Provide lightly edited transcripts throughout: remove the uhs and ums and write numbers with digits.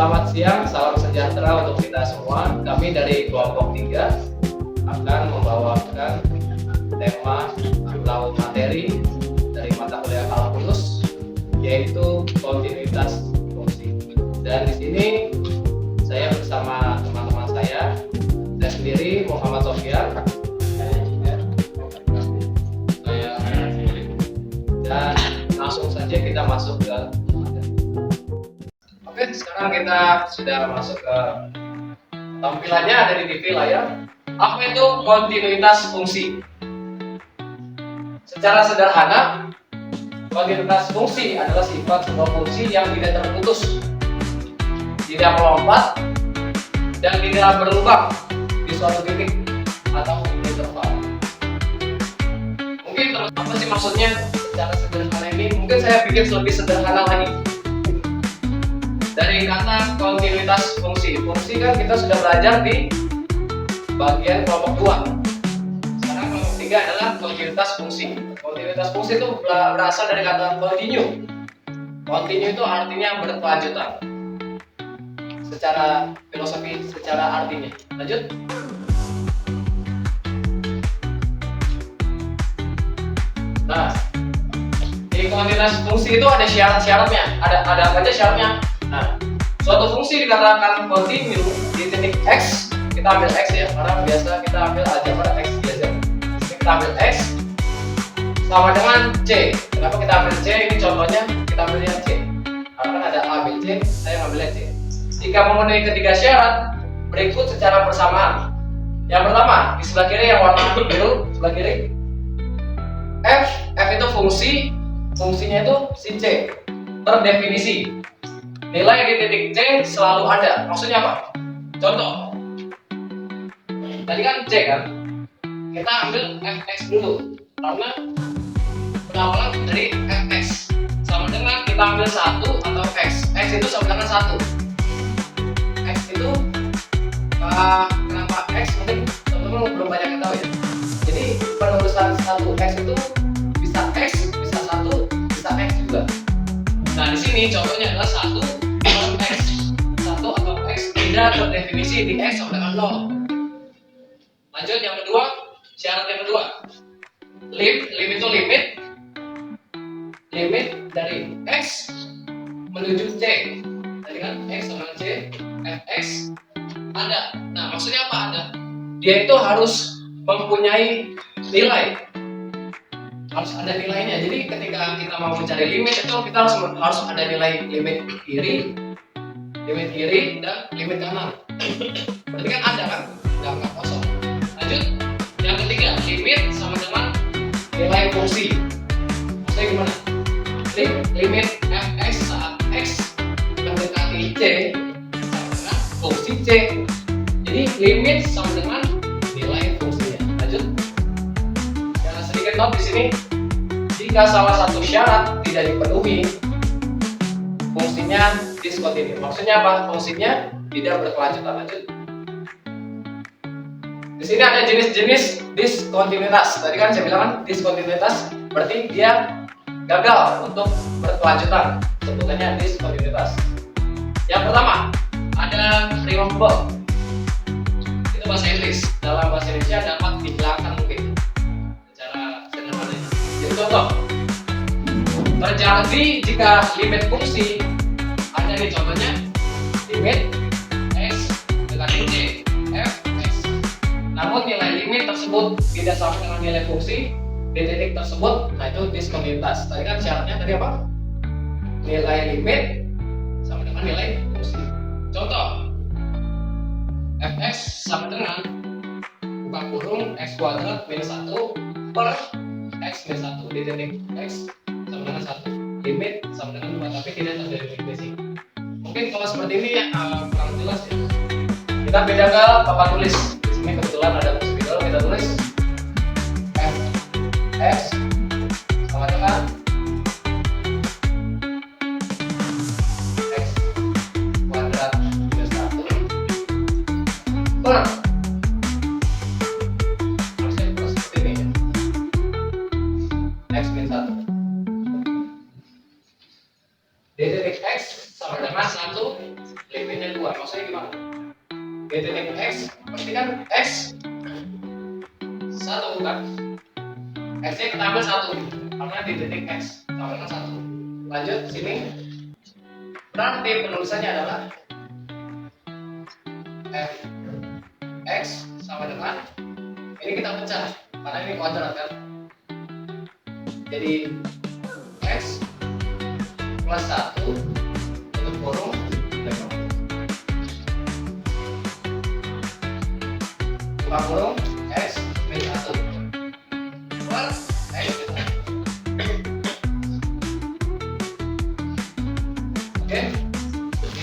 selamat siang, salam sejahtera untuk kita semua. Kami dari kelompok 3 akan membawakan tema atau materi dari mata kuliah kalkulus, yaitu kontinuitas fungsi. Dan di sini saya bersama teman-teman saya sendiri Muhammad Sofyan, dan langsung saja kita masuk ke materi. Oke, sekarang kita sudah masuk ke tampilannya, ada di TV layar. Apa itu kontinuitas fungsi? Secara sederhana, kontinuitas fungsi adalah sifat sebuah fungsi yang tidak terputus, tidak melompat, dan tidak berlubang di suatu titik atau interval. Mungkin terus apa sih maksudnya secara sederhana ini? Mungkin saya bikin lebih sederhana lagi. Dari kata kontinuitas fungsi, fungsi kan kita sudah belajar di bagian kelompok 2. Sekarang kelompok 3 adalah kontinuitas fungsi. Kontinuitas fungsi itu berasal dari kata continue. Continue itu artinya berkelanjutan. Secara filosofi, secara artinya. Lanjut. Nah, di kontinuitas fungsi itu ada syarat-syaratnya. Ada apa aja syaratnya? Nah, suatu fungsi dikatakan continue di titik x, kita ambil x ya, karena biasa kita ambil aljabar x biasa. Kita ambil x sama dengan c. Kenapa kita ambil c? Ini contohnya kita ambilnya c. Karena kan ada a, b, c, saya ngambilnya c. Jika memenuhi ketiga syarat berikut secara bersamaan. Yang pertama, di sebelah kiri yang warna biru, sebelah kiri. F itu fungsinya itu si c. Terdefinisi. Nilai di titik C selalu ada. Maksudnya apa? Contoh. Tadi kan C kan? Kita ambil fx dulu. Karena berawal dari fx. Sama dengan kita ambil 1 atau x. X itu sama dengan 1. X itu kenapa x? Mungkin teman-teman belum banyak yang tahu ya. Jadi penulisan 1x itu bisa x, bisa 1, bisa x juga. Nah, di sini contohnya adalah 1 atau x. 1 atau x tidak terdefinisi di x sama dengan 0. Lanjut yang kedua, syarat yang kedua. Limit itu limit dari x menuju c. Tadi kan x sama c, fx ada. Nah, maksudnya apa ada? Dia itu harus mempunyai nilai. Harus ada nilainya. Jadi ketika kita mau mencari limit itu kita harus ada nilai limit kiri dan limit kanan. Berarti kan ada kan? Nggak kosong. Lanjut, yang ketiga, limit sama dengan nilai fungsi. Maksudnya gimana? Limit fx saat x mendekati c sama dengan fungsi c. Jadi limit sama dengan nilai fungsinya. Lanjut. Sedikit note di sini, jika salah satu syarat tidak dipenuhi, fungsinya discontinue. Maksudnya apa? Fungsinya tidak berkelanjutan. Lanjut. Di sini ada jenis-jenis diskontinuitas. Tadi kan saya bilang kan diskontinuitas berarti dia gagal untuk berkelanjutan. Sebutannya diskontinuitas. Yang pertama ada removable. Itu bahasa Inggris. Dalam bahasa Indonesia dapat dihilangkan mungkin. Jadi contoh, terjadi jika limit fungsi ada nih contohnya limit x mendekati c fx. Namun nilai limit tersebut tidak sama dengan nilai fungsi di titik tersebut. Nah, itu diskontinuitas. Tadi kan syaratnya tadi apa? Nilai limit sama dengan nilai fungsi. Contoh, fx sama dengan buka kurung x kuadrat minus 1 per x minus 1 di titik x sama dengan 1. Limit sama dengan 2, tapi tidak terdefinisi. Mungkin kalau seperti ini kurang jelas ya. Kita bedakan papan tulis. Di sini kebetulan ada spidol, kita tulis fx sama dengan x kuadrat minus 1 per x min 1. Di titik x sama dengan 1 limit 1 kan? X-nya kita ambil 1 karena di titik X sama dengan 1. Lanjut sini. Berarti penulisannya adalah X sama dengan, ini kita pecah karena ini kuadrat kan. Jadi X plus 1 tutup kurung buka kurung X min 1 plus X. Oke,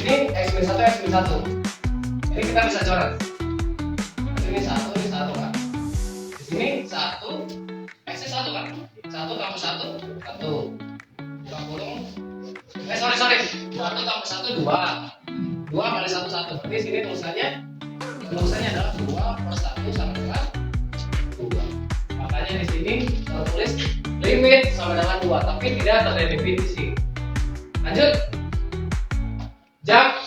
ini X min 1 X min 1 ini kita bisa coret. Ini 1 kan. Di sini 1 X nya 1 kan. 1 tambah 1 1 buka kurung. Sorry 1 tambah 1 2 kali 1 1. Berarti sini tulisannya adalah 2 per 1 sama dengan 2. Makanya di sini tertulis limit sama dengan 2 tapi tidak terdefinisi. Lanjut. Jump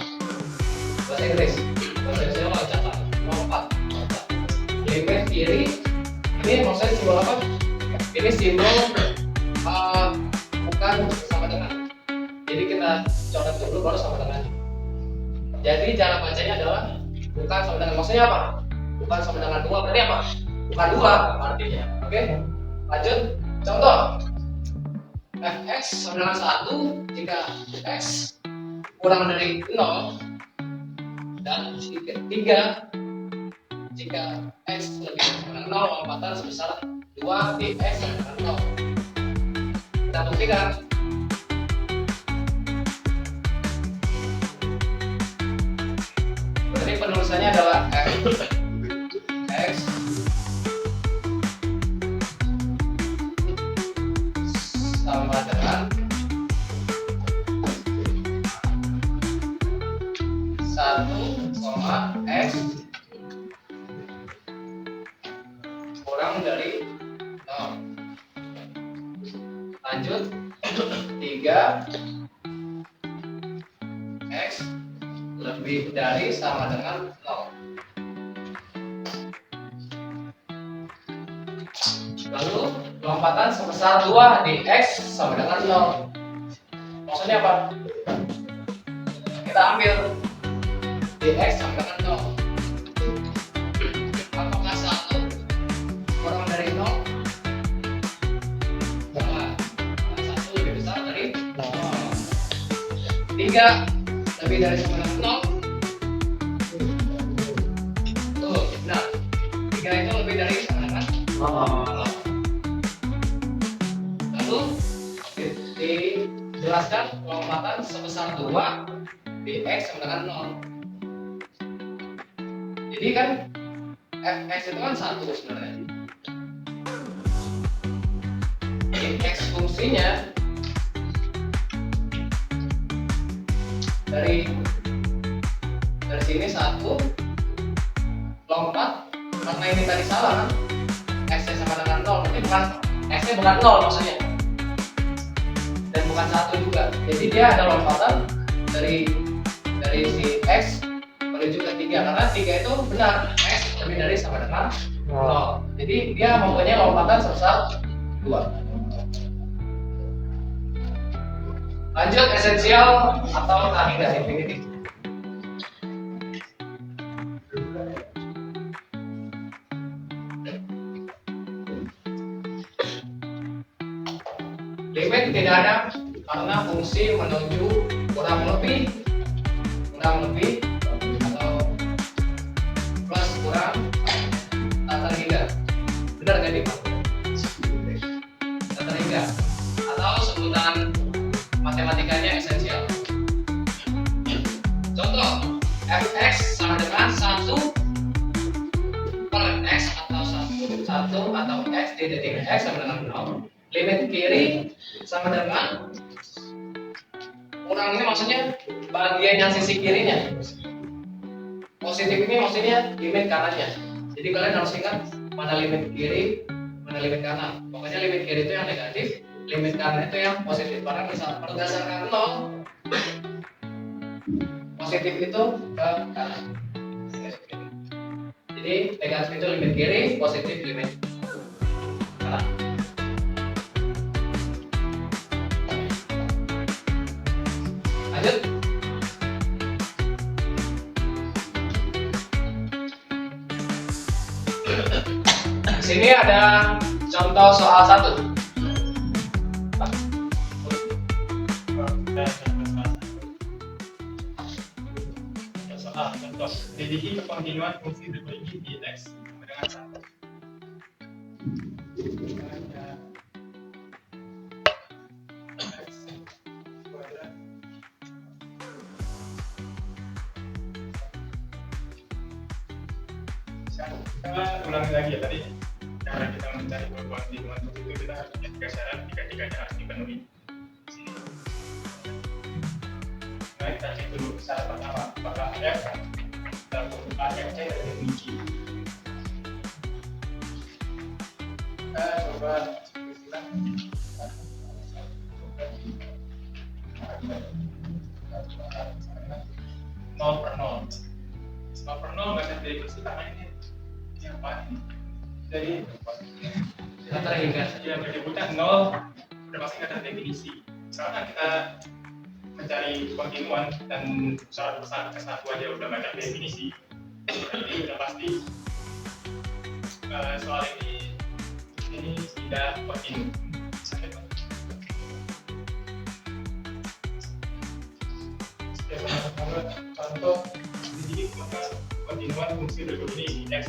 bahasa Inggris. Bahasa Inggrisnya loncatan. Lompat. Limit kiri. Ini maksudnya simbol apa? Ini simbol bukan sama dengan. Jadi kita coret dulu baru sama dengan. Jadi cara bacanya adalah bukan sama dengan. Maksudnya apa? Bukan sama dengan 2 berarti apa? Bukan 2 artinya. Oke? Lanjut. Contoh. Fx sama dengan 1 jika x kurang dari 0 dan 3 jika x lebih dari 0 lompatan sebesar 2 di x sama dengan 0. Kita buktikan. Berarti penulisannya adalah x sama dengan 1, x kurang dari 0. Lanjut. 3 x lebih dari sama dengan 0. Lalu lompatan sebesar 2 di x sama dengan 0. Maksudnya apa? Kita ambil di x sama dengan 0. Apakah 1 kurang dari 0? Salah. 1 lebih besar dari 0. 3 lebih dari sama dengan 0. Tuh, benar. 3 itu lebih dari sama dengan 0. Lalu dijelaskan lompatan sebesar 2 di x sama dengan 0. Jadi kan fx itu kan 1 sebenarnya. Jadi x fungsinya dari sini 1 lompat karena ini tadi salah kan, x nya sama dengan 0 berarti bukan x nya bukan 0 maksudnya dan bukan 1 juga. Jadi dia ada lompatan dari si x menuju ke 3 karena 3 itu benar x lebih dari sama dengan 0. Jadi dia mempunyai lompatan sebesar 2. Lanjut esensial atau tak hingga infinitif. Limit tidak ada karena fungsi menuju kurang lebih atau plus kurang tak terhingga. Benar nggak nih Pak? Tak terhingga atau sebutan matematikanya esensial. Contoh fx sama dengan 1 per x atau 1 atau x di titik x sama dengan 0. Limit kiri sama dengan kurang, ini maksudnya bagian yang sisi kirinya. Positif ini maksudnya limit kanannya. Jadi kalian harus ingat mana limit kiri, mana limit kanan. Pokoknya limit kiri itu yang negatif, limit kanan itu yang positif. Karena misal berdasarkan 0, positif itu ke kanan. Jadi negatif itu limit kiri, positif limit sini ada contoh soal 1. Contoh, dediki kekontinuan fungsi berikut di X dengan 1. Kita ulangi lagi ya tadi cara kita mencari kekontinuan fungsi itu kita harus punya 3 syarat, tiga-tiganya harus dipenuhi. Nah, kita cek dulu syarat pertama, apakah F dalam bentuk A, F, C ada definisi. Kita coba diskusikan nol per nol nggak ada definisi karena ini apa ini? Jadi yang menyebutkan nol udah pasti nggak ada definisi. Misalkan kita mencari kontinuan dan syarat ke-1 aja udah nggak ada definisi, berarti udah pasti soal ini tidak kontinu. Contoh sedikit maka kontinuan fungsi berikut ini X.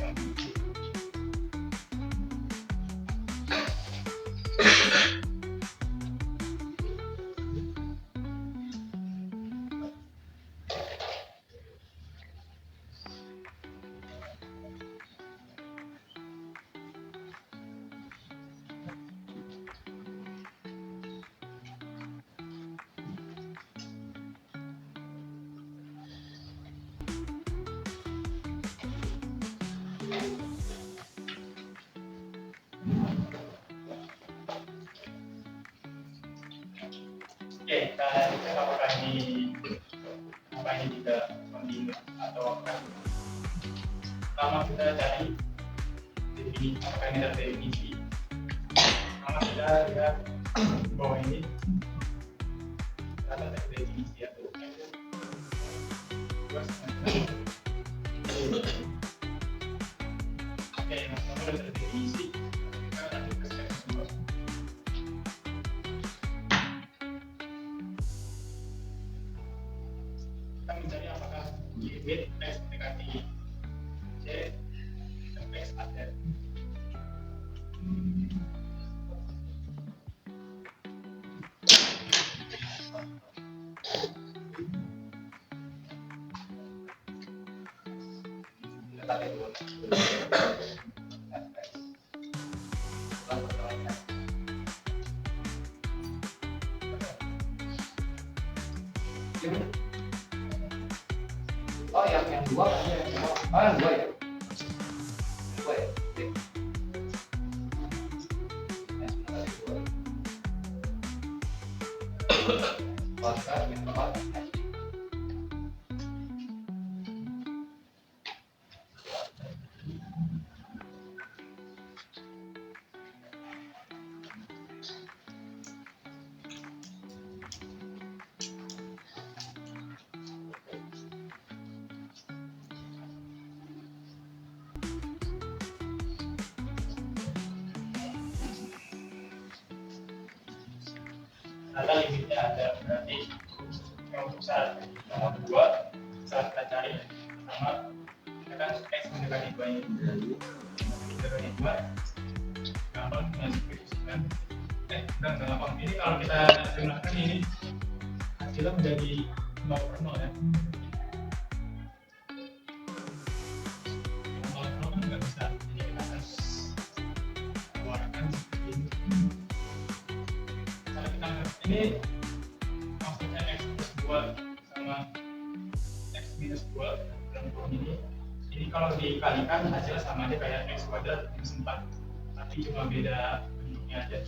Oke, kita cek apakah ini juga kontinu atau apakah. Pertama kita cari definisi, apakah ini ada definisi. Pertama kita lihat bahwa ini ada definisi atau oke, yang pertama ada definisi. Kita lanjut ke step kedua. Kita mencari apakah limit X mendekati C dan X ada. Kita tarik dulu. Oh, yang 2 kan ya? Oh, yang 2 ya? 2 ya? Oke. Yang 4. Ternyata limitnya ada, berarti untuk syarat nomor 2 saat kita cari pertama kita kan X mendekati 2 ini mendekati 2 gampang mendiskusikan enggak gampang. Ini kalau kita gunakan ini hasilnya menjadi 0 per 0 ya. 0 per 0 kan nggak bisa, jadi kita harus keluarkan seperti ini. Ini maksudnya X plus 2 sama X minus 2 dalam kurung ini kalau dikalikan hasilnya sama aja kayak X kuadrat minus 4, tapi cuma beda bentuknya aja.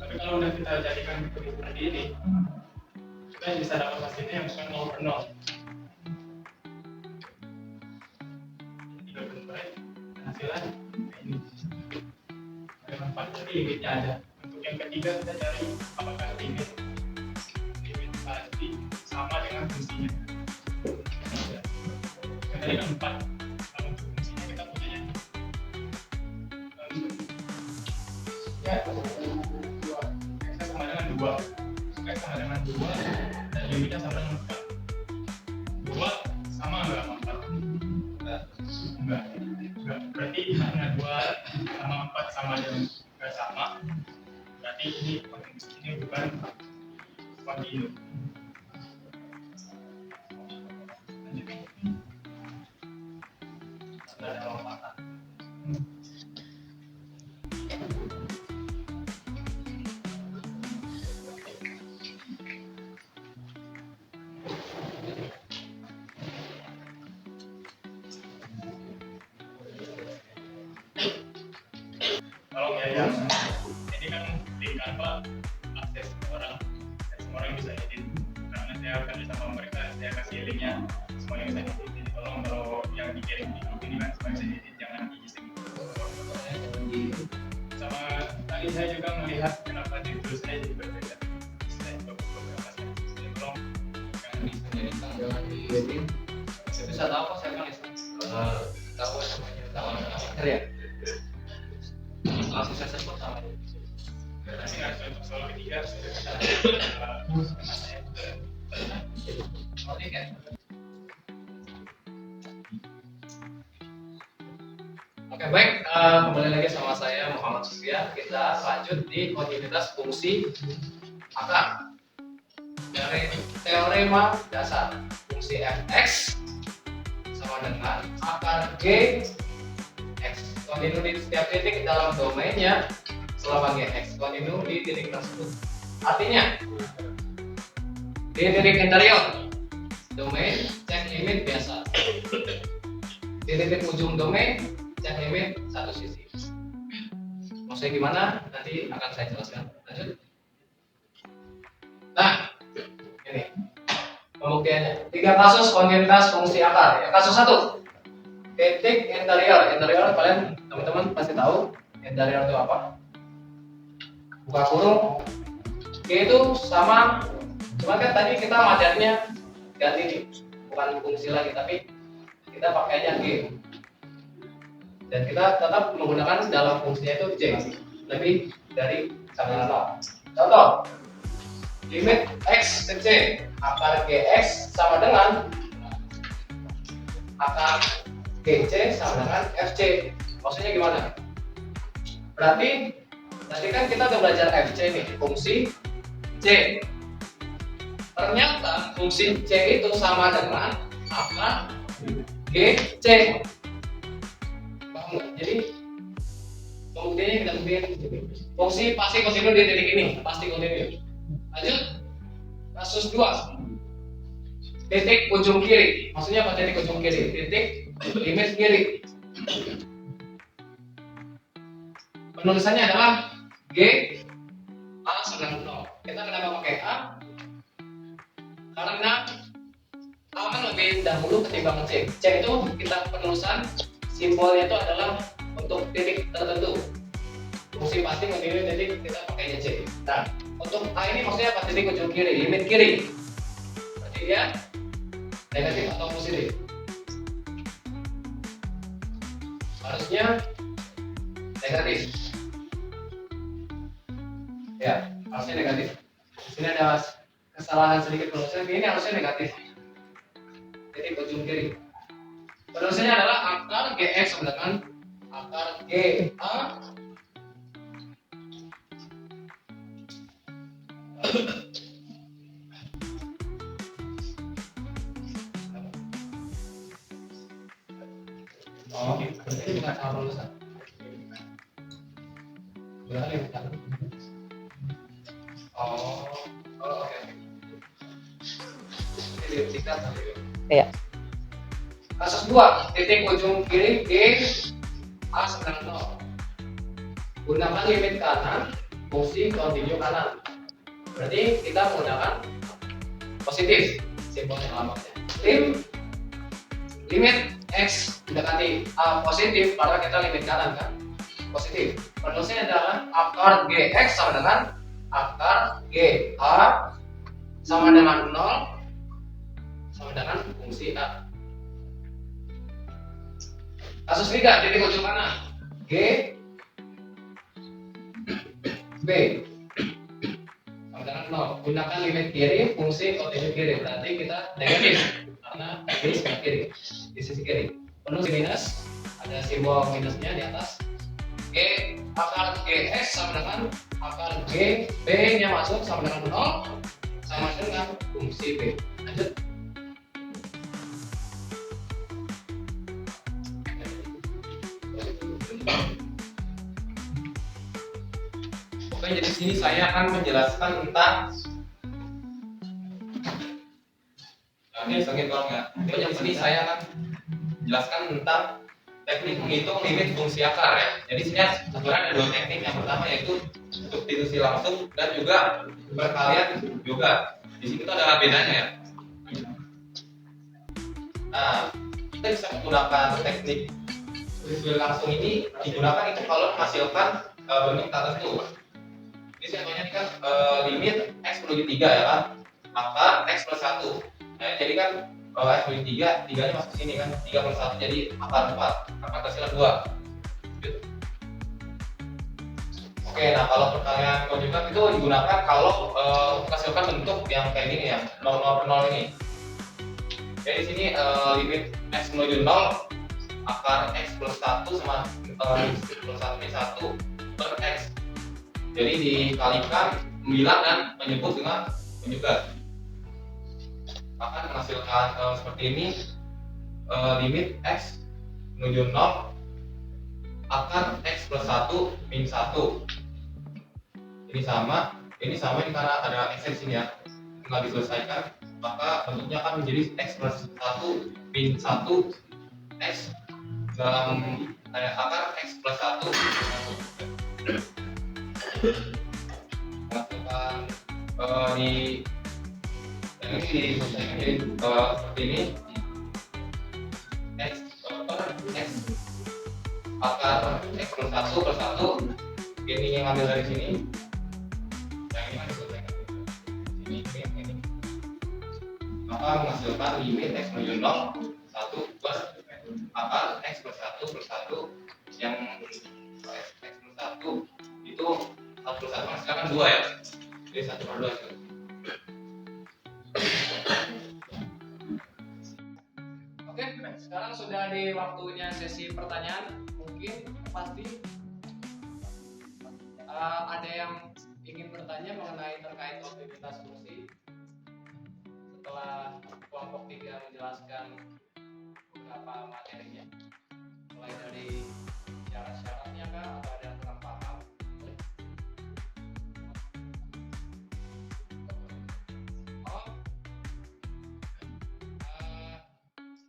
Tapi kalau udah kita jadikan seperti ini, kita bisa dapat hasilnya yang bukan 0 per 0. Tiga bentuknya hasilnya kayak ini. Ada manfaat, jadi limitnya ada. Untuk yang ketiga kita cari apakah limit pasti sama dengan fungsinya. Yang tadi kan 4, kalau untuk fungsinya kita punya untuk Ya, X sama dengan 2. X sama dengan 2 dan limitnya sama dengan 4. 2 sama enggak sama 4? Enggak. Berarti karena 2 sama 4 sama dengan enggak sama. Berarti ini bukan kontinu. Lanjut. Ada lompatan. Tolong ya yang ini kan di Canva akses semua orang bisa edit karena saya kerja sama mereka, saya kasih linknya, semuanya bisa edit. Jadi tolong kalau yang dikirim di grup ini kan semua bisa edit, jangan diisi. Sama tadi saya juga melihat kenapa di tulisannya jadi berbeda. Saya beberapa saya tolong Jangan diedit. Saya bisa tahu kok saya nulis. Tahu semuanya. Tahu ya. Langsung saya sebut sama dia. nanti untuk soal ketiga saya Oke kan? Oke baik, kembali lagi sama saya Muhammad Sufyan. Kita lanjut di kontinuitas fungsi akar dari teorema dasar fungsi f(x) sama dengan akar g x kontinu di setiap titik dalam domainnya selama gx kontinu di titik tersebut. Artinya di titik interior domain cek limit biasa, di titik ujung domain cek limit satu sisi. Maksudnya gimana? Nanti akan saya jelaskan. Lanjut. Nah, ini pembuktiannya. 3 kasus kontinuitas fungsi akar. Ya, kasus 1. Titik interior. Interior kalian teman-teman pasti tahu interior itu apa? Buka kurung. G itu sama. Cuma kan tadi kita materinya ganti nih, bukan fungsi lagi, tapi kita pakainya G. Dan kita tetap menggunakan dalam fungsinya itu J, lebih dari sama 0. Contoh, limit X ke C, akar GX sama dengan akar GC sama dengan FC. Maksudnya gimana? Berarti tadi kan kita udah belajar FC nih, fungsi C. Ternyata fungsi C itu sama dengan akar GC. Jadi pembuktiannya kita buktikan fungsi pasti kontinu di titik ini, pasti kontinu. Lanjut, kasus 2. Titik ujung kiri. Maksudnya apa titik ujung kiri? Titik limit kiri. Penulisannya adalah G A sama 0. Kita kenapa pakai A? Karena A kan lebih dahulu ketimbang C. C itu kita penulisan simbolnya itu adalah untuk titik tertentu. Fungsi pasti kontinu titik kita pakainya C. Nah, untuk A ini maksudnya apa? Titik ujung kiri, limit kiri. Berarti dia negatif atau positif? Harusnya negatif. Ya, harusnya negatif. Di sini ada kesalahan sedikit penulisan. Ini harusnya negatif. Titik ujung kiri. Penulisannya adalah akar GX sama dengan akar GA oh, berarti ini bukan salah penulisan. Berarti bukan. Oh, oke. Ini dihentikan. Iya. Kasus 2, titik ujung kiri G A sama dengan 0. Gunakan limit kanan, fungsi kontinu kanan. Berarti kita menggunakan positif, simbolnya alamatnya. Limit X mendekati A positif karena kita limit kanan kan, positif. Penulisannya adalah akar GX sama dengan akar GA sama dengan 0 sama dengan fungsi A. Kasus 3, titik ujung kanan G B B sama dengan 0. Gunakan limit kiri fungsi kontinu kiri, berarti kita negatif karena B sebelah kiri di sisi kiri. Penuh minus, ada simbol minusnya di atas. G akar GX sama dengan akar G, B nya masuk sama dengan 0 sama dengan fungsi B. Lanjut. Oke, jadi sini saya akan menjelaskan tentang ini sedikit tolong ya. Jadi sini saya akan menjelaskan tentang teknik menghitung limit fungsi akar ya. Jadi sini sebenarnya ada dua teknik. Yang pertama yaitu substitusi langsung dan juga perkalian juga. Di sini itu ada bedanya ya. Nah, kita bisa menggunakan teknik substitusi langsung ini digunakan itu kalau menghasilkan bentuk tertentu. Ini contohnya ini kan limit x menuju 3 ya kan, maka x plus 1. Nah, jadi kan kalau x menuju 3, 3 nya masuk sini kan, 3 plus 1 jadi akar 4, akar tersilang 2 gitu. Oke, nah kalau perkalian konjugat itu digunakan kalau menghasilkan bentuk yang kayak gini ya, 0, 0 per 0 ini. Jadi di sini limit x menuju 0 akar x plus 1 sama plus 1 ini 1 per x. Jadi dikalikan 9 dan menyebut dengan konjugat. Akan menghasilkan seperti ini, limit x menuju 0 akar x plus 1 min 1. Ini sama ini karena ada x di sini ya, tinggal diselesaikan, maka bentuknya akan menjadi x plus 1 min 1 x dalam akar x plus 1 menghasilkan di yang ini diselesaikan jadi seperti ini, x per x akar x plus 1 per 1. Ini yang ambil dari sini, yang ini kan diselesaikan ini, maka menghasilkan limit x menuju 0 1 per akar x plus 1 per 1 yang x plus 1 itu 1 plus 1 menghasilkan 2 ya, jadi 1 per 2 itu. Oke, sekarang sudah di waktunya sesi pertanyaan. Mungkin pasti ada yang ingin bertanya mengenai terkait objektivitas fungsi setelah kelompok 3 menjelaskan beberapa materinya, mulai dari syarat-syaratnya kah, atau ada yang kurang paham.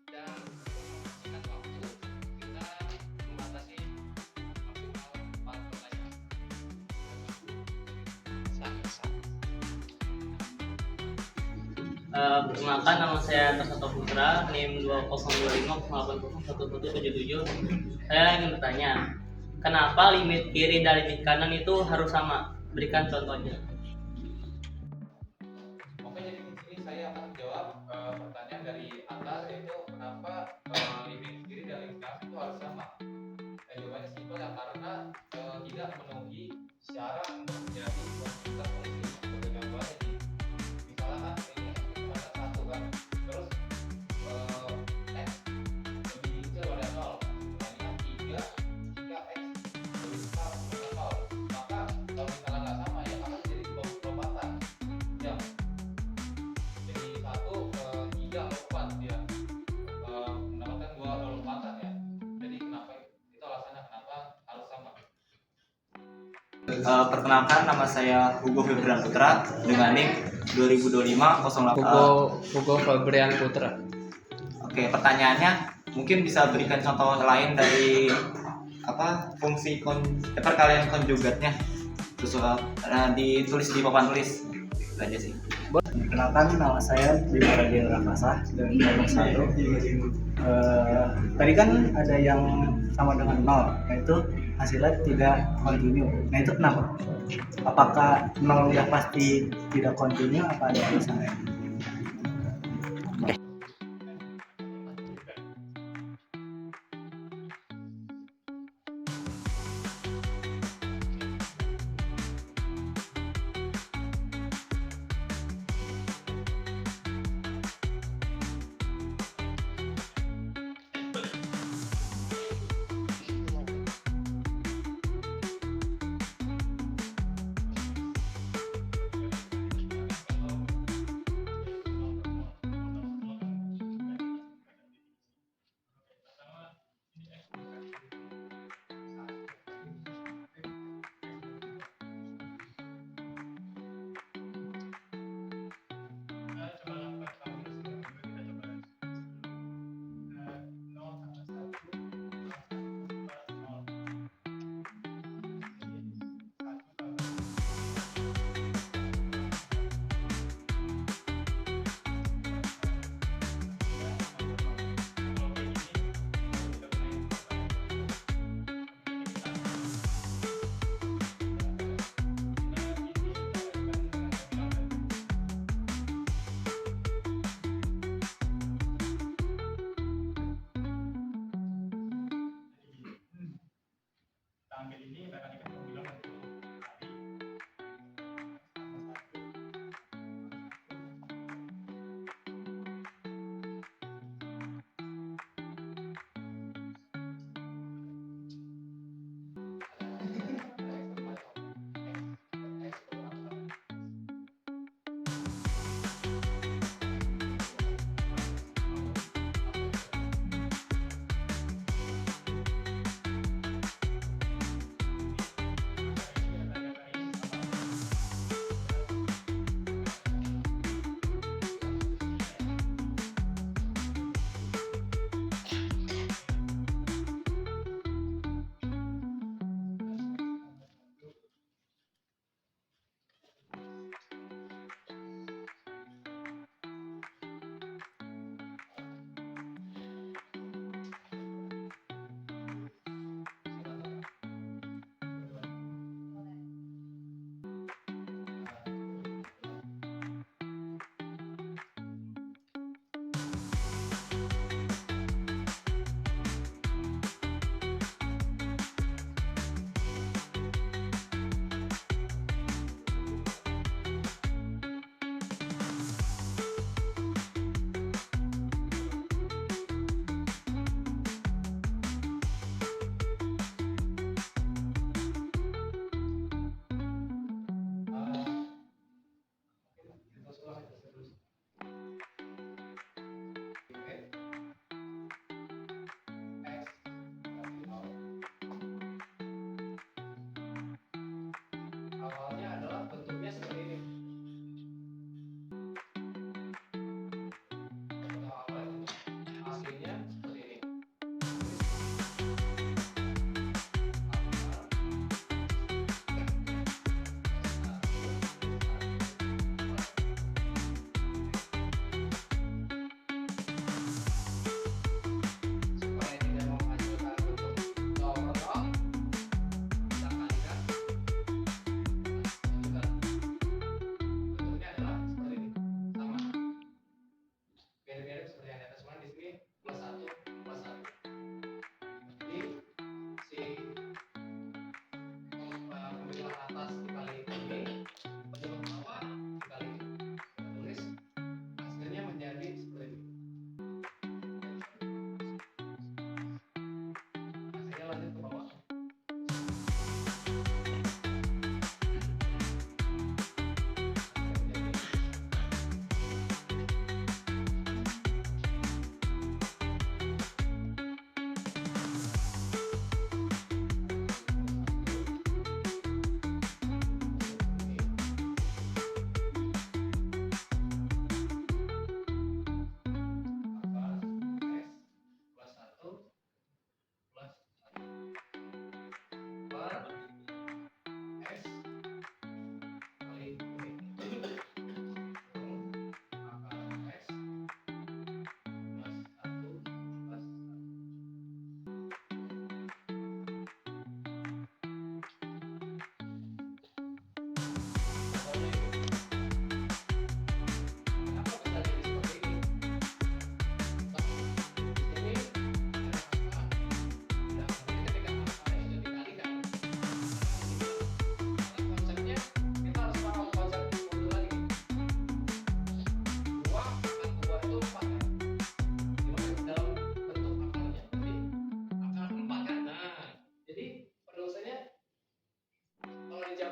Dan mempersingkat waktu, kita membatasi maksimal 4 pertanyaan. Perkenalkan, nama saya Tersanto Putra, NIM 2025080177. Saya ingin bertanya, kenapa limit kiri dan limit kanan itu harus sama? Berikan contohnya. Oke, jadi di sini saya akan jawab pertanyaan dari atas, yaitu kenapa limit kiri dan limit kanan itu harus sama. Jawabannya simpel ya, karena tidak memenuhi syarat untuk menjadi objektivitas fungsi. Sebagai contohnya nih, misalnya kan ini x kuadrat 1 kan, terus x lebih kecil pada 0 dibandingkan 3 jika x lebih besar pada 0, maka kalau misalnya nggak sama ya akan jadi dua lompatan ya. Jadi 1 ke 3 lompat ya, mendapatkan 2 lompatan ya. Jadi kenapa itu alasannya kenapa harus sama. Perkenalkan, nama saya Hugo Febrian Putra dengan NIM 202508. Hugo Febrian Putra. Oke, pertanyaannya mungkin bisa berikan contoh lain dari fungsi perkalian konjugatnya, ditulis di papan tulis. Itu aja sih. Perkenalkan, nama saya Bima Radil Rakasa dari kelompok 1. Tadi kan ada yang sama dengan 0, yaitu hasilnya tidak kontinu. Nah, itu kenapa? Apakah 0 udah pasti tidak kontinu, apa ada alasannya?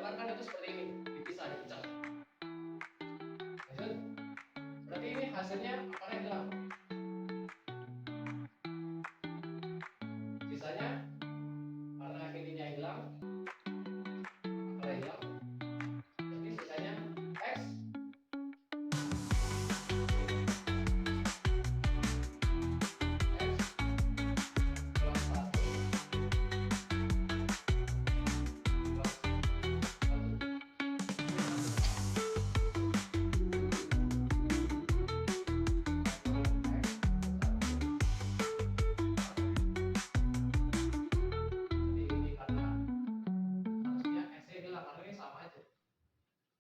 dijabarkan itu seperti ini, dipisah, dipecah. Lanjut. Berarti ini hasilnya akarnya hilang. Sisanya karena ininya hilang, akarnya hilang. Jadi sisanya X plus 1 plus 1. Ini karena harusnya S-nya hilang karena ini sama aja.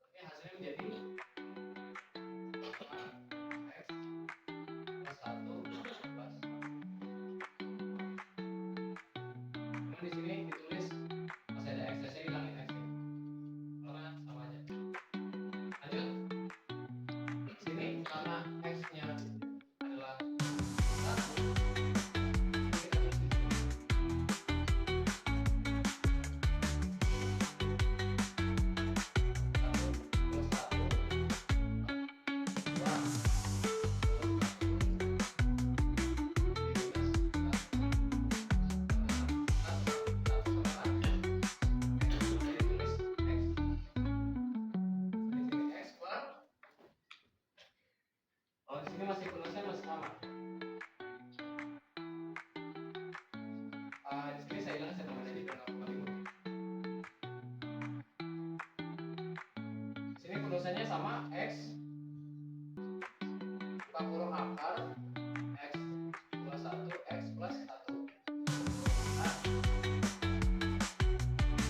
Berarti hasilnya menjadi X plus 1 plus. Namun di sini ditulis masih ada X, nya hilangin X nya karena sama aja. Lanjut. Sini karena X nya adalah 1, kita tulis di sini. 1 plus 1 oh, di sini masih penulisnya masih sama. Di sini saya hilang saya namanya di belakang kali. Di sini penulisannya sama X buka kurung akar X plus 1 X plus 1. Nah,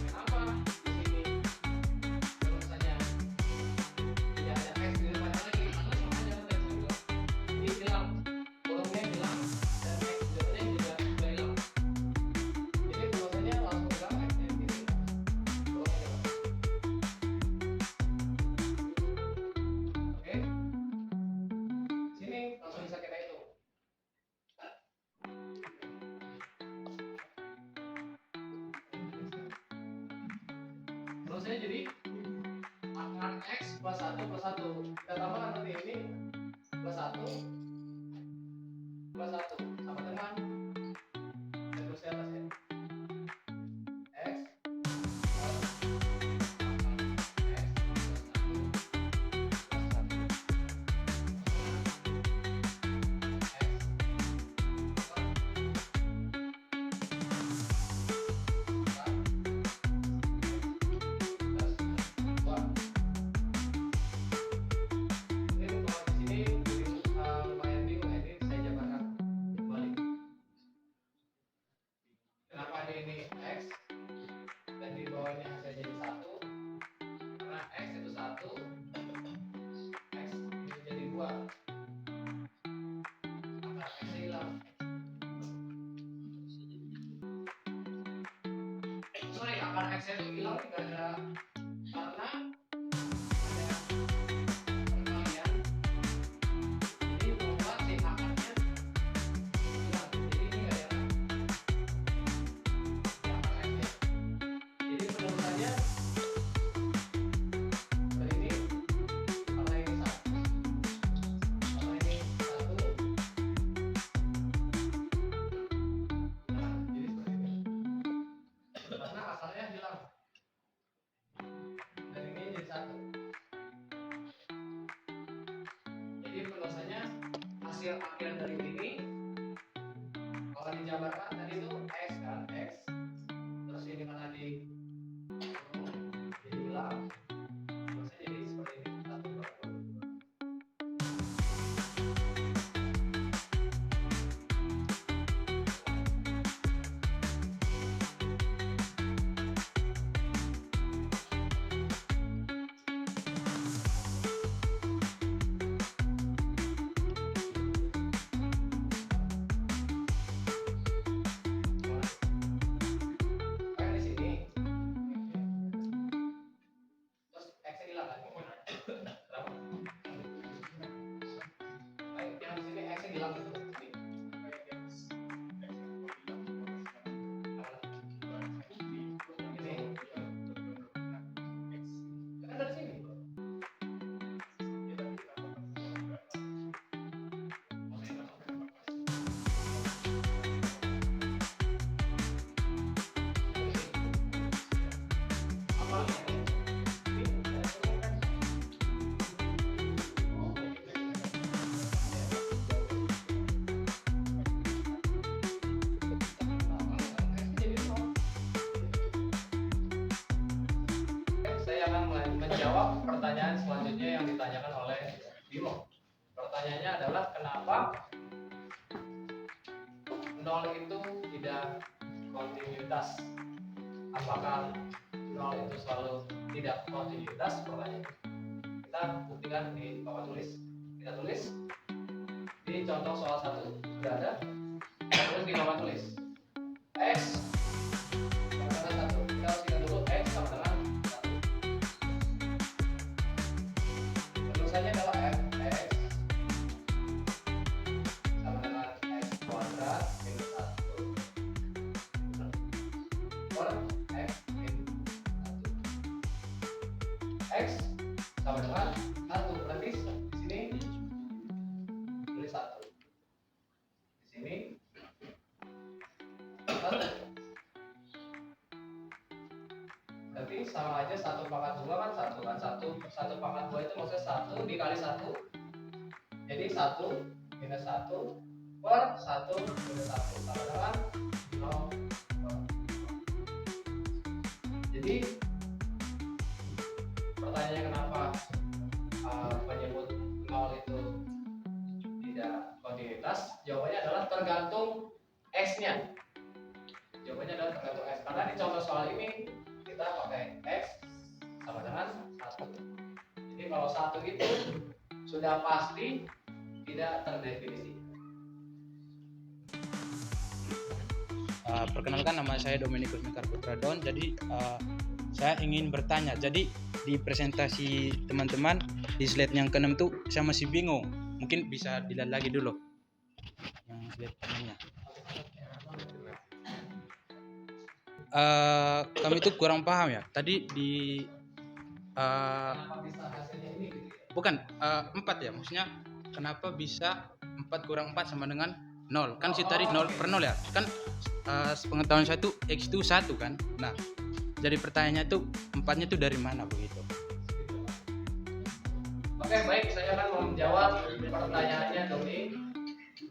kenapa di sini penulisannya tidak ada X di depannya lagi? Karena sama aja X juga. Ini hilang, kurungnya hilang dan X di depannya juga hilang. Jadi penulisannya langsung hilang X nya di sini. Kurungnya hilang. Oke. Sini langsung bisa kita hitung. Terusnya jadi akar X plus 1 plus 1. Kita tambahkan nanti ini plus 1 plus 1 sama dengan terus ke atas ya. X plus akar X plus 1 plus 1. Kenapa ini X dan di bawahnya hasilnya jadi 1? Karena X itu 1, X itu jadi 2. Maka X hilang. Sorry, akar X itu hilang karena ada perkalian. Jadi membuat si akarnya hilang. Jadi ini nggak ada. Jadi penulisannya dari ini karena ini 1, karena ini 1. Nah, jadi seperti ini. Karena asalnya hilang. Dan ini jadi 1. Jadi penulisannya hasil akhir dari ini kalau dijabarkan tadi itu X kan, X. Terus ini karena di jadi hilang, maksudnya jadi seperti ini 1, 2, 2. Kayak di sini, terus X nya hilang kan? Kenapa? Baik, yang di sini X nya hilang gitu. Ini. Ini. Saya akan menjawab pertanyaan selanjutnya yang ditanyakan oleh Bimo. Pertanyaannya adalah kenapa nol itu tidak kontinuitas? Apakah nol itu selalu tidak kontinuitas? Pertanyaan. Kita buktikan di papan tulis. Kita tulis di contoh soal 1 sudah ada. Kita tulis di papan tulis x sama dengan 1. Kita harus ingat dulu x sama dengan 1. Tulisannya adalah fx sama dengan x kuadrat minus 1 per x minus 1. X sama dengan 1, berarti di sini tulis 1, di sini 1. Berarti sama aja 1 pangkat 2 kan 1 kan, 1 pangkat 2 itu maksudnya 1 dikali 1, jadi 1 minus 1 per 1 minus 1 sama dengan 0. Jadi pertanyaannya kenapa menyebut 0 itu tidak kontinuitas? Jawabannya adalah tergantung x-nya. Jawabannya adalah tergantung x, karena di contoh soal ini kita pakai x sama dengan 1. Jadi kalau 1 itu sudah pasti tidak terdefinisi. Perkenalkan, nama saya Dominikus Mekar Putra Don. Jadi saya ingin bertanya. Jadi di presentasi teman-teman di slide yang ke-6 tuh saya masih bingung. Mungkin bisa dilihat lagi dulu yang slide ke-6-nya. Kami tuh kurang paham ya. Tadi di Kenapa bisa hasilnya ini gitu ya? bukan 4 ya, maksudnya kenapa bisa 4 kurang 4 sama dengan 0? Kan si tadi 0 per 0 ya. Kan sepengetahuan saya tuh x itu 1 kan. Nah, jadi pertanyaannya tuh 4-nya tuh dari mana begitu? Oke, baik, saya akan menjawab pertanyaannya Doni.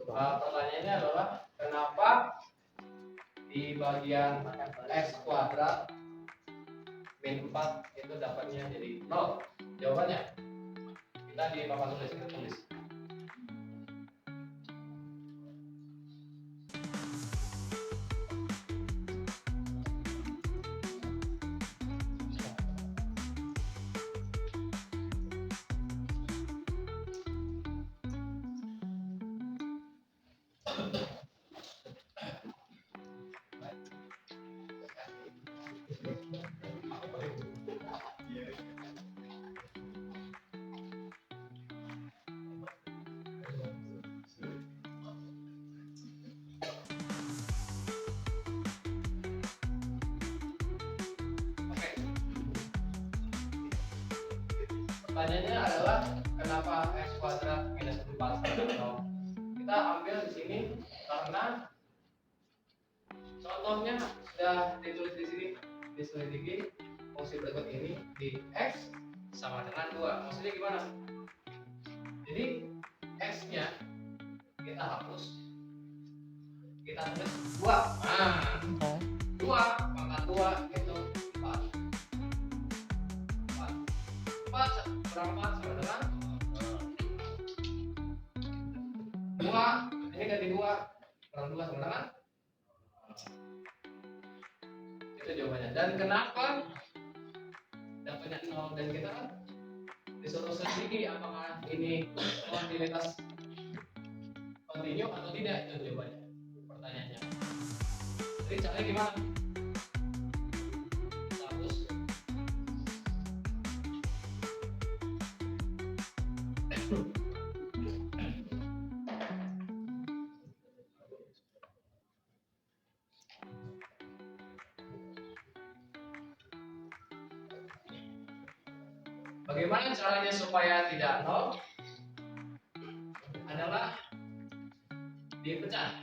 Pertanyaannya adalah kenapa di bagian x kuadrat min 4 itu dapatnya jadi 0? Jawabannya kita di papan tulis, kita tulis. Oke. Pertanyaannya adalah kenapa x kuadrat minus 4 sama dengan 0? Kita ambil di sini karena contohnya sudah ditulis di sini, diselidiki fungsi berikut ini di x sama dengan 2. Maksudnya gimana? Jadi x-nya kita hapus, kita tulis 2. Nah, 2 pangkat 2 itu 4. 4 kurang 4 sama dengan 2. Ini ganti 2 kurang 2 sama dengan itu jawabannya. Dan kenapa dapatnya 0? Dan kita kan disuruh selidiki apakah ini kontinuitas kontinu atau tidak, itu jawabannya. Pertanyaannya. Jadi caranya gimana? Hapus. Bagaimana caranya supaya tidak 0? Adalah dipecah.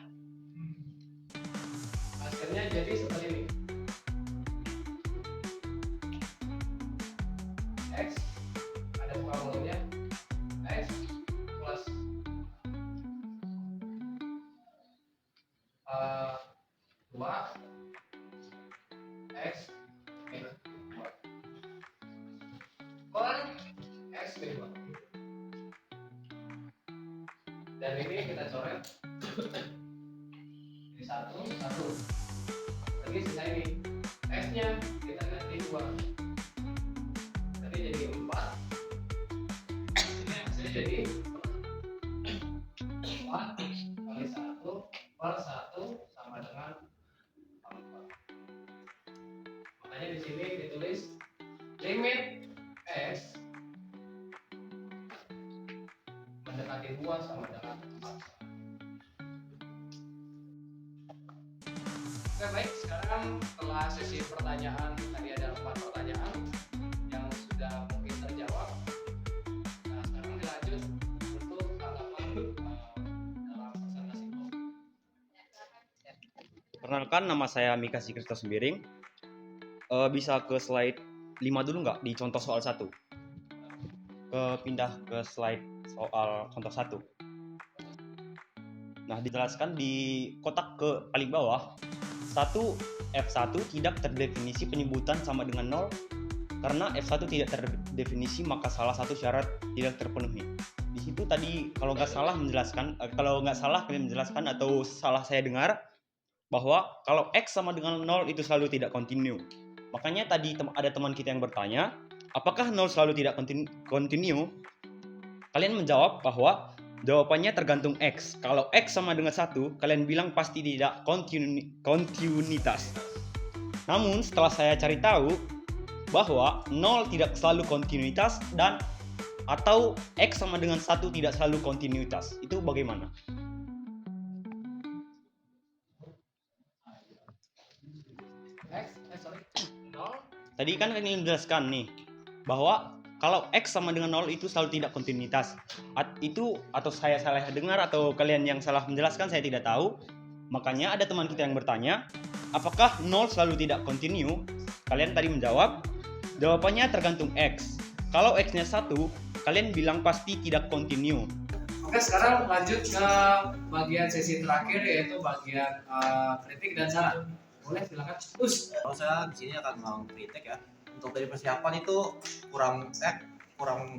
Hasilnya jadi seperti ini. X ada formulanya X plus 2 X minus 2. pilih 2. Dan ini kita coret. Ini 1, 1. Lagi sisa ini. X-nya kita ganti 2. Tadi jadi 4. Ini hasilnya jadi 4 kali 1 per 1 sama dengan 4. Makanya di sini ditulis limit X mendekati 2 sama dengan 4. Oke, baik, sekarang setelah sesi pertanyaan tadi ada 4 pertanyaan yang sudah mungkin terjawab. Nah, sekarang dilanjut untuk tanggapan dalam presentasi. Perkenalkan, nama saya Mika Sikrista Sembiring. Bisa ke slide 5 dulu nggak di contoh soal 1? Pindah ke slide soal contoh 1. Nah, dijelaskan di kotak ke paling bawah, F1 tidak terdefinisi penyebutan sama dengan 0 karena F1 tidak terdefinisi maka salah satu syarat tidak terpenuhi. Di situ tadi kalau nggak salah kalian menjelaskan atau salah saya dengar bahwa kalau X sama dengan 0 itu selalu tidak kontinu. Makanya tadi ada teman kita yang bertanya, apakah 0 selalu tidak kontinu? Kalian menjawab bahwa jawabannya tergantung X. Kalau X sama dengan 1, kalian bilang pasti tidak kontinuitas. Namun setelah saya cari tahu bahwa 0 tidak selalu kontinuitas dan atau X sama dengan 1 tidak selalu kontinuitas. Itu bagaimana? Tadi kan kalian menjelaskan nih bahwa kalau X sama dengan 0 itu selalu tidak kontinuitas. Itu atau saya salah dengar atau kalian yang salah menjelaskan, saya tidak tahu. Makanya ada teman kita yang bertanya, apakah 0 selalu tidak kontinu? Kalian tadi menjawab, jawabannya tergantung X. Kalau X-nya 1, kalian bilang pasti tidak kontinu. Oke, sekarang lanjut ke bagian sesi terakhir, yaitu bagian kritik dan saran. Boleh, silakan. Kalau saya di sini akan melakukan kritik ya. Untuk dari persiapan itu kurang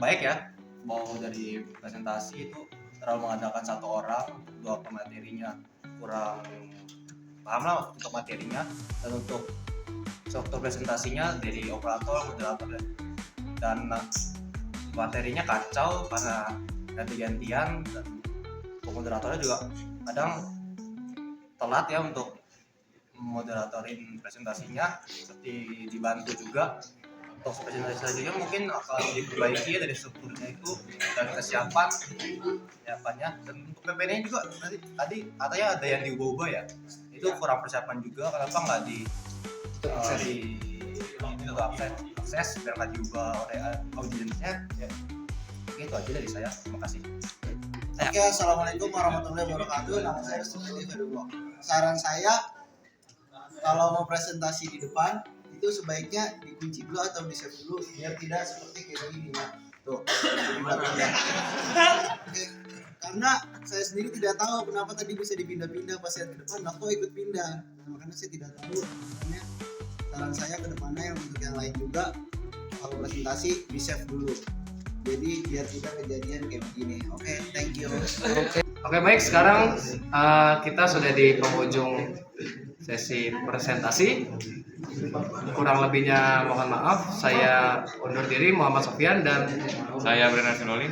baik ya. Mau dari presentasi itu terlalu mengandalkan satu orang untuk dua pematerinya, kurang paham lah untuk materinya, dan untuk struktur presentasinya dari operator, moderator dan materinya kacau karena ganti-gantian, dan moderatornya juga kadang telat ya untuk moderatorin presentasinya, seperti dibantu juga. Untuk presentasi selanjutnya mungkin akan diperbaiki dari strukturnya itu dan kesiapannya, dan untuk PPN juga tadi katanya ada yang diubah-ubah ya, itu kurang persiapan juga. Kenapa nggak akses biar nggak diubah oleh audiensnya ya. Oke, itu aja dari saya, terima kasih. Oke, assalamualaikum warahmatullahi wabarakatuh. Nama saya Sumedi Fedullah. Saran saya, kalau mau presentasi di depan itu sebaiknya dikunci dulu atau di save dulu biar tidak seperti kayak gini ya. Tuh. Oke. Karena saya sendiri tidak tahu kenapa tadi bisa dipindah-pindah pas saya ke depan, aku ikut pindah. Nah, makanya saya tidak tahu. Makanya saran saya ke depannya yang untuk yang lain juga, kalau presentasi di save dulu. Jadi biar tidak kejadian kayak begini. Oke, thank you. Oke, baik, sekarang kita sudah di penghujung sesi presentasi. Kurang lebihnya mohon maaf. Saya undur diri, Muhammad Sofyan, dan Saya Brennan Sinolin.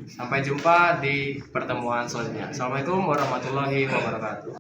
sampai jumpa di pertemuan selanjutnya. Assalamualaikum warahmatullahi wabarakatuh.